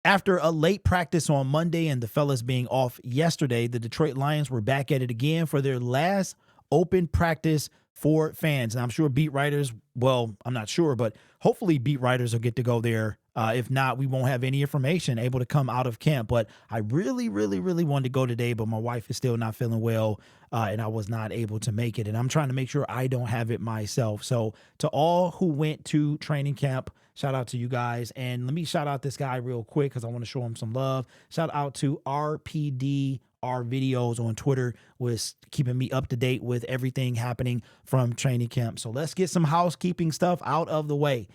After a late practice on Monday and the fellas being off yesterday, the Detroit Lions were back at it again for their last open practice for fans. And I'm sure beat writers, well, I'm not sure, but hopefully beat writers will get to go there. If not, we won't have any information able to come out of camp. But I really wanted to go today, but my wife is still not feeling well, and I was not able to make it. And I'm trying to make sure I don't have it myself. So to all who went to training camp, shout out to you guys. And let me shout out this guy real quick because I want to show him some love. Shout out to RPD. Our videos on Twitter was keeping me up to date with everything happening from training camp. So let's get some housekeeping stuff out of the way.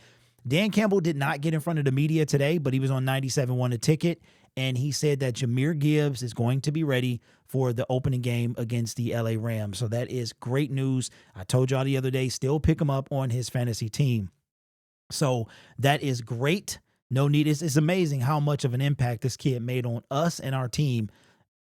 Dan Campbell did not get in front of the media today, but he was on 97.1 The Ticket, and he said that Jahmyr Gibbs is going to be ready for the opening game against the LA Rams. So that is great news. I told y'all the other day, still pick him up on his fantasy team. So that is great. No need. It's amazing how much of an impact this kid made on us and our team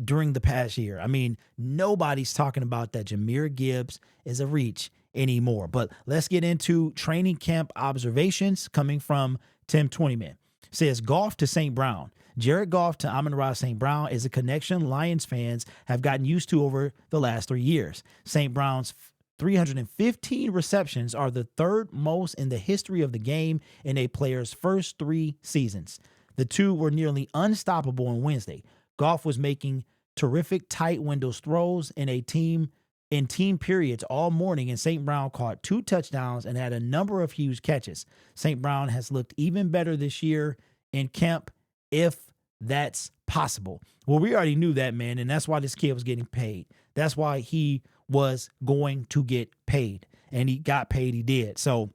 during the past year. I mean, nobody's talking about that Jahmyr Gibbs is a reach anymore. But let's get into training camp observations coming from Tim Twentyman. Says Goff to St. Brown. Jared Goff to Amon-Ra St. Brown is a connection Lions fans have gotten used to over the last 3 years. St. Brown's 315 receptions are the third most in the history of the game in a player's first 3 seasons. The two were nearly unstoppable on Wednesday. Goff was making terrific tight windows throws in team periods all morning, and St. Brown caught 2 touchdowns and had a number of huge catches. St. Brown has looked even better this year in camp, if that's possible. Well, we already knew that, man, and that's why this kid was getting paid. That's why he was going to get paid, and he got paid. He did. So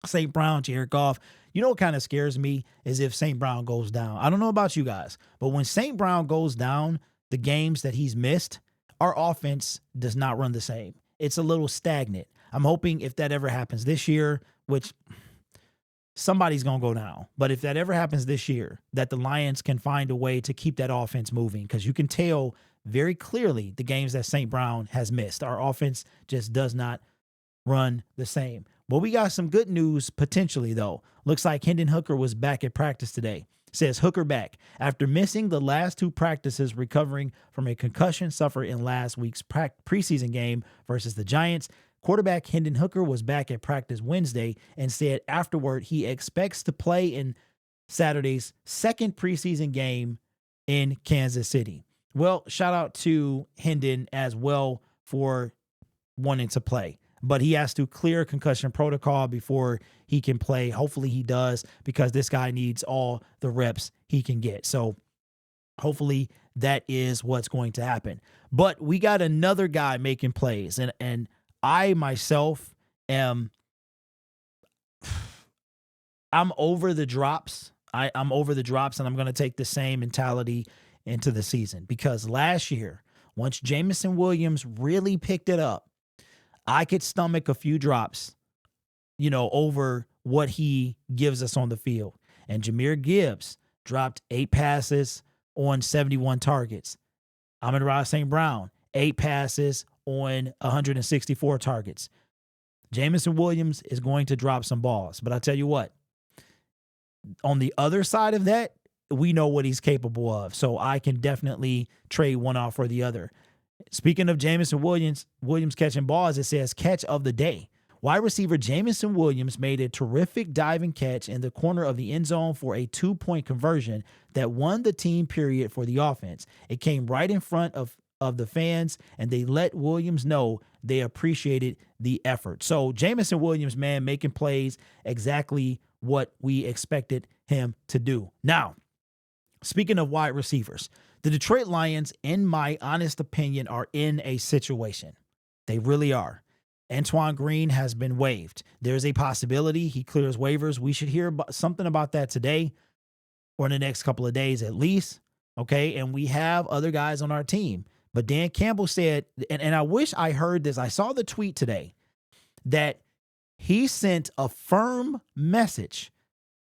St. Brown, Jared Goff, you know what kind of scares me is if St. Brown goes down. I don't know about you guys, but when St. Brown goes down, the games that he's missed, our offense does not run the same. It's a little stagnant. I'm hoping if that ever happens this year, which somebody's going to go down, but if that ever happens this year, that the Lions can find a way to keep that offense moving, because you can tell very clearly the games that St. Brown has missed. Our offense just does not run the same. Well, we got some good news potentially, though. Looks like Hendon Hooker was back at practice today. Says Hooker back. After missing the last 2 practices recovering from a concussion suffered in last week's preseason game versus the Giants, quarterback Hendon Hooker was back at practice Wednesday and said afterward he expects to play in Saturday's second preseason game in Kansas City. Well, shout out to Hendon as well for wanting to play, but he has to clear concussion protocol before he can play. Hopefully he does, because this guy needs all the reps he can get. So hopefully that is what's going to happen. But we got another guy making plays, and I myself I'm over the drops. I'm over the drops, and I'm going to take the same mentality into the season, because last year, once Jameson Williams really picked it up, I could stomach a few drops, over what he gives us on the field. And Jahmyr Gibbs dropped 8 passes on 71 targets. Amon-Ra St. Brown, 8 passes on 164 targets. Jameson Williams is going to drop some balls. But I tell you what, on the other side of that, we know what he's capable of. So I can definitely trade one off for the other. Speaking of Jameson Williams catching balls, it says catch of the day. Wide receiver Jameson Williams made a terrific diving catch in the corner of the end zone for a 2-point conversion that won the team period for the offense. It came right in front of the fans, and they let Williams know they appreciated the effort. So Jameson Williams, man, making plays exactly what we expected him to do. Now, speaking of wide receivers, the Detroit Lions, in my honest opinion, are in a situation. They really are. Antoine Green has been waived. There's a possibility he clears waivers. We should hear something about that today or in the next couple of days at least. Okay, and we have other guys on our team. But Dan Campbell said, and I wish I heard this. I saw the tweet today that he sent a firm message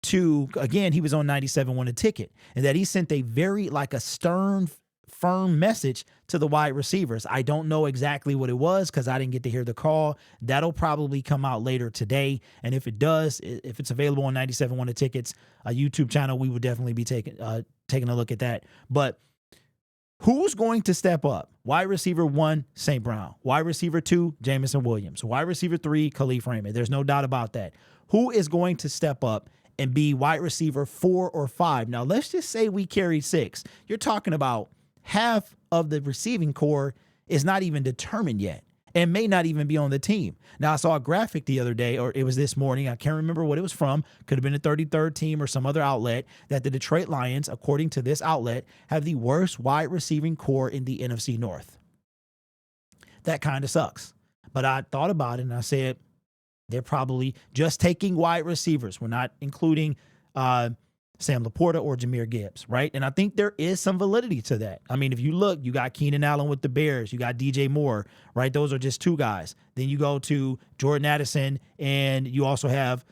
to, again, he was on 97.1 The Ticket, and that he sent a very, a stern firm message to the wide receivers. I don't know exactly what it was because I didn't get to hear the call. That'll probably come out later today. And if it does, if it's available on 97 The Tickets, a YouTube channel, we would definitely be taking a look at that. But who's going to step up? Wide receiver 1, St. Brown. Wide receiver 2, Jameson Williams. Wide receiver 3, Khalif Raymond. There's no doubt about that. Who is going to step up and be wide receiver 4 or 5? Now, let's just say we carry 6. You're talking about half of the receiving core is not even determined yet and may not even be on the team. Now, I saw a graphic the other day, or it was this morning. I can't remember what it was from. Could have been a 33rd team or some other outlet, that the Detroit Lions, according to this outlet, have the worst wide receiving core in the NFC North. That kind of sucks. But I thought about it and I said, they're probably just taking wide receivers. We're not including Sam Laporta or Jahmyr Gibbs, right? And I think there is some validity to that. I mean, if you look, you got Keenan Allen with the Bears, you got DJ Moore, right? Those are just 2 guys. Then you go to Jordan Addison, and you also have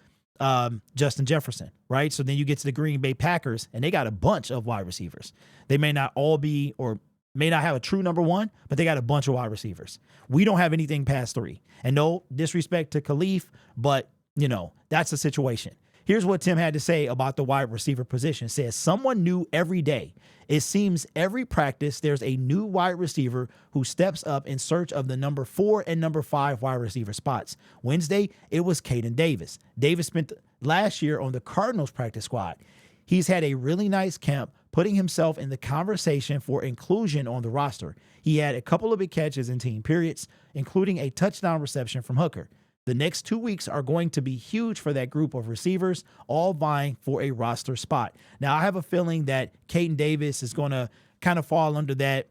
Justin Jefferson, right? So then you get to the Green Bay Packers, and they got a bunch of wide receivers. They may not all be, or may not have a true number 1, but they got a bunch of wide receivers. We don't have anything past 3. And no disrespect to Khalif, but, you know, that's the situation. Here's what Tim had to say about the wide receiver position. It says, someone new every day. It seems every practice there's a new wide receiver who steps up in search of the number 4 and number 5 wide receiver spots. Wednesday, it was Kaden Davis. Davis spent last year on the Cardinals practice squad. He's had a really nice camp, putting himself in the conversation for inclusion on the roster. He had a couple of big catches in team periods, including a touchdown reception from Hooker. The next 2 weeks are going to be huge for that group of receivers, all vying for a roster spot. Now, I have a feeling that Kaden Davis is going to kind of fall under that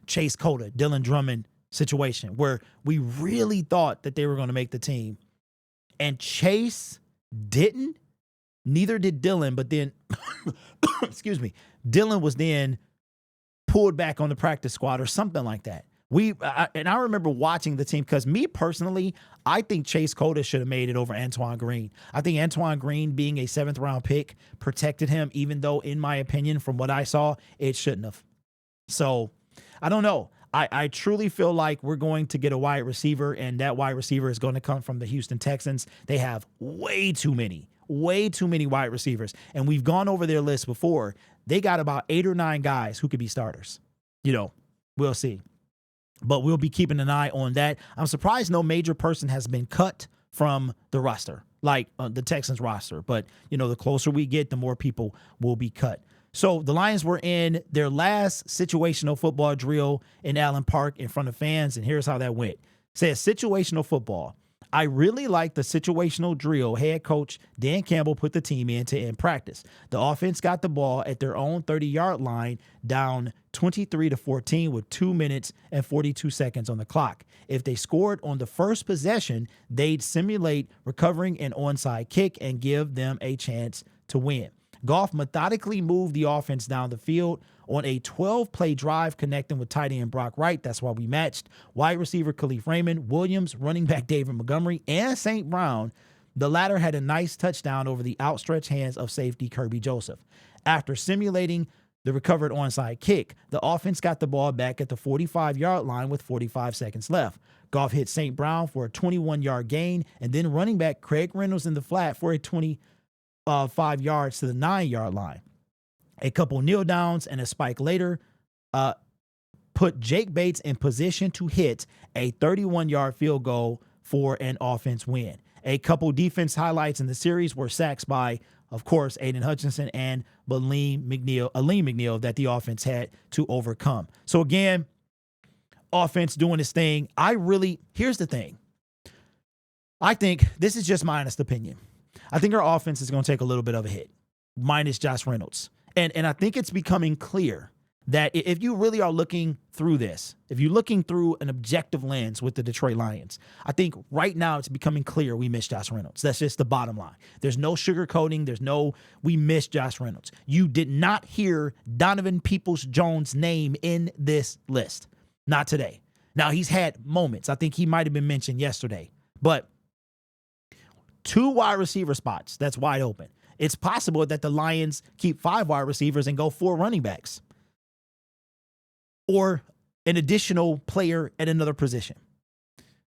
Chase Cota, Dylan Drummond situation, where we really thought that they were going to make the team. And Chase didn't. Neither did Dylan, but then, excuse me, Dylan was then pulled back on the practice squad or something like that. And I remember watching the team because me personally, I think Chase Cota should have made it over Antoine Green. I think Antoine Green being a 7th round pick protected him, even though, in my opinion, from what I saw, it shouldn't have. So I don't know. I truly feel like we're going to get a wide receiver, and that wide receiver is going to come from the Houston Texans. They have way too many wide receivers. And we've gone over their list before. They got about 8 or 9 guys who could be starters. You know, we'll see. But we'll be keeping an eye on that. I'm surprised no major person has been cut from the roster, like the Texans roster. But, you know, the closer we get, the more people will be cut. So the Lions were in their last situational football drill in Allen Park in front of fans, and here's how that went. It says situational football. I really like the situational drill head coach Dan Campbell put the team in to end practice. The offense got the ball at their own 30-yard line, down 23-14 with 2 minutes and 42 seconds on the clock. If they scored on the first possession, they'd simulate recovering an onside kick and give them a chance to win. Goff methodically moved the offense down the field on a 12-play drive, connecting with tight end Brock Wright. That's why we matched wide receiver Khalif Raymond, Williams, running back David Montgomery, and St. Brown. The latter had a nice touchdown over the outstretched hands of safety Kirby Joseph. After simulating the recovered onside kick, the offense got the ball back at the 45-yard line with 45 seconds left. Goff hit St. Brown for a 21-yard gain, and then running back Craig Reynolds in the flat for a 25 yards to the 9-yard line. A couple kneel downs and a spike later put Jake Bates in position to hit a 31-yard field goal for an offense win. A couple defense highlights in the series were sacks by, of course, Aiden Hutchinson and Aleem McNeil that the offense had to overcome. So again, offense doing its thing. Here's the thing. I think, this is just my honest opinion, I think our offense is going to take a little bit of a hit, minus Josh Reynolds. And I think it's becoming clear that if you really are looking through this, if you're looking through an objective lens with the Detroit Lions, I think right now it's becoming clear we miss Josh Reynolds. That's just the bottom line. There's no sugarcoating. We miss Josh Reynolds. You did not hear Donovan Peoples-Jones' name in this list. Not today. Now, he's had moments. I think he might have been mentioned yesterday. But 2 wide receiver spots, that's wide open. It's possible that the Lions keep 5 wide receivers and go 4 running backs. or an additional player at another position.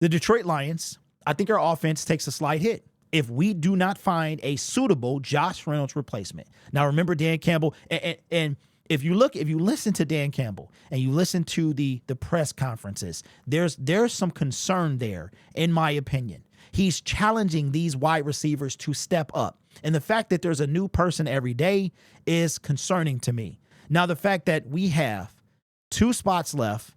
The Detroit Lions, I think our offense takes a slight hit if we do not find a suitable Josh Reynolds replacement. Now, remember Dan Campbell, and if you listen to Dan Campbell and you listen to the press conferences, there's some concern there, in my opinion. He's challenging these wide receivers to step up. And the fact that there's a new person every day is concerning to me. Now, the fact that we have 2 spots left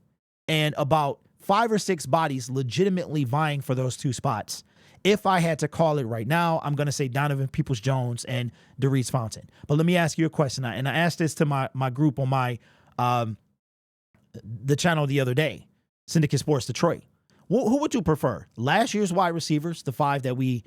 and about 5 or 6 bodies legitimately vying for those 2 spots. If I had to call it right now, I'm going to say Donovan Peoples-Jones and Darius Fountain. But let me ask you a question. And I asked this to my group on my the channel the other day, Syndicate Sports Detroit. Who would you prefer? Last year's wide receivers, the 5 that we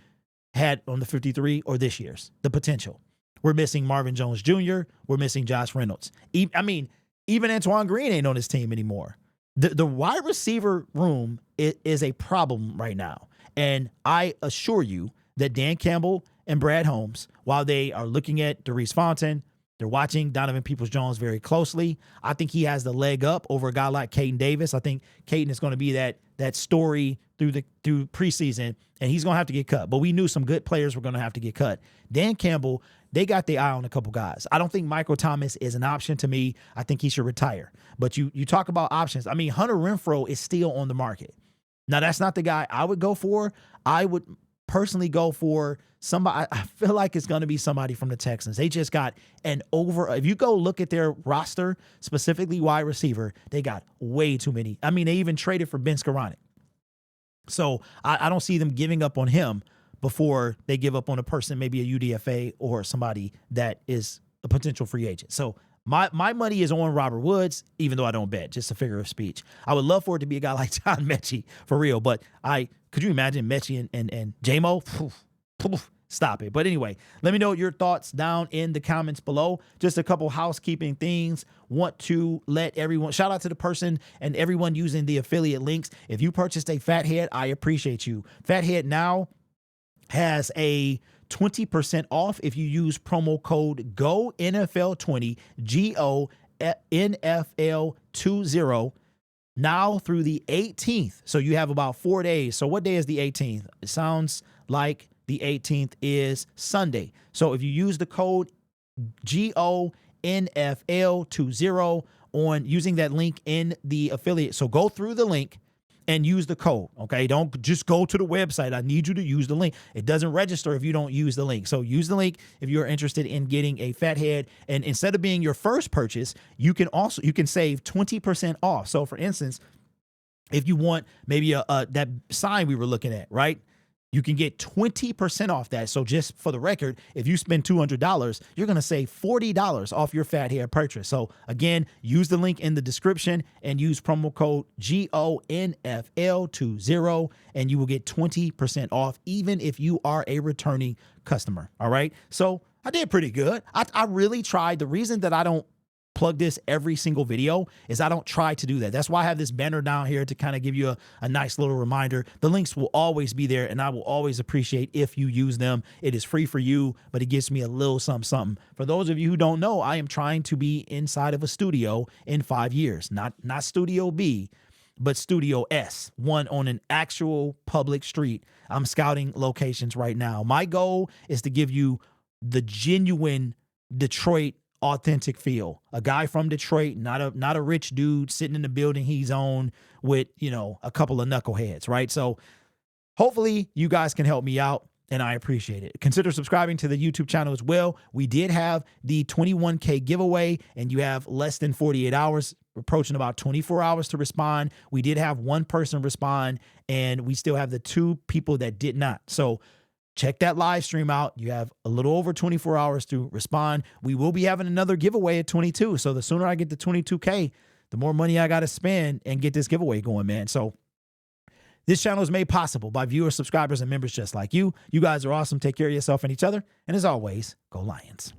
had on the 53, or this year's, the potential? We're missing Marvin Jones Jr. We're missing Josh Reynolds. Even Antoine Green ain't on this team anymore. The wide receiver room is a problem right now. And I assure you that Dan Campbell and Brad Holmes, while they are looking at Darius Fountain, they're watching Donovan Peoples-Jones very closely. I think he has the leg up over a guy like Kaden Davis. I think Kaden is going to be that story through preseason, and he's going to have to get cut. But we knew some good players were going to have to get cut. Dan Campbell, they got their eye on a couple guys. I don't think Michael Thomas is an option to me. I think he should retire. But you talk about options. Hunter Renfrow is still on the market. Now, that's not the guy I would go for. I would personally go for somebody. I feel like it's going to be somebody from the Texans. They just got if you go look at their roster, specifically wide receiver, they got way too many. They even traded for Ben Skoranek. So I don't see them giving up on him before they give up on a person, maybe a UDFA or somebody that is a potential free agent. So my money is on Robert Woods, even though I don't bet, just a figure of speech. I would love for it to be a guy like John Mechie, for real. But could you imagine Mechie and J-Mo? Stop it. But anyway, let me know your thoughts down in the comments below. Just a couple housekeeping things. Want to let everyone, shout out to the person and everyone using the affiliate links. If you purchased a Fathead, I appreciate you. Fathead now has a 20% off if you use promo code GONFL20, GONFL20, now through the 18th. So you have about 4 days. So what day is the 18th? It sounds like the 18th is Sunday. So if you use the code GONFL20 on using that link in the affiliate. So go through the link and use the code, okay? Don't just go to the website. I need you to use the link. It doesn't register if you don't use the link. So use the link if you're interested in getting a Fathead. And instead of being your first purchase, you can save 20% off. So for instance, if you want maybe that sign we were looking at, right? You can get 20% off that. So just for the record, if you spend $200, you're going to save $40 off your Fathead purchase. So again, use the link in the description and use promo code GONFL20 and you will get 20% off even if you are a returning customer. All right. So I did pretty good. I really tried. The reason that I don't plug this every single video is I don't try to do that. That's why I have this banner down here to kind of give you a nice little reminder. The links will always be there and I will always appreciate if you use them. It is free for you, but it gives me a little something. For those of you who don't know, I am trying to be inside of a studio in 5 years, not Studio B, but Studio S, one on an actual public street. I'm scouting locations right now. My goal is to give you the genuine Detroit authentic feel. A guy from Detroit, not a rich dude sitting in the building he's on with, a couple of knuckleheads, right? So hopefully you guys can help me out and I appreciate it. Consider subscribing to the YouTube channel as well. We did have the 21K giveaway and you have less than 48 hours, approaching about 24 hours to respond. We did have one person respond and we still have the 2 people that did not. So check that live stream out. You have a little over 24 hours to respond. We will be having another giveaway at 22. So the sooner I get to 22K, the more money I got to spend and get this giveaway going, man. So this channel is made possible by viewers, subscribers, and members just like you. You guys are awesome. Take care of yourself and each other. And as always, go Lions.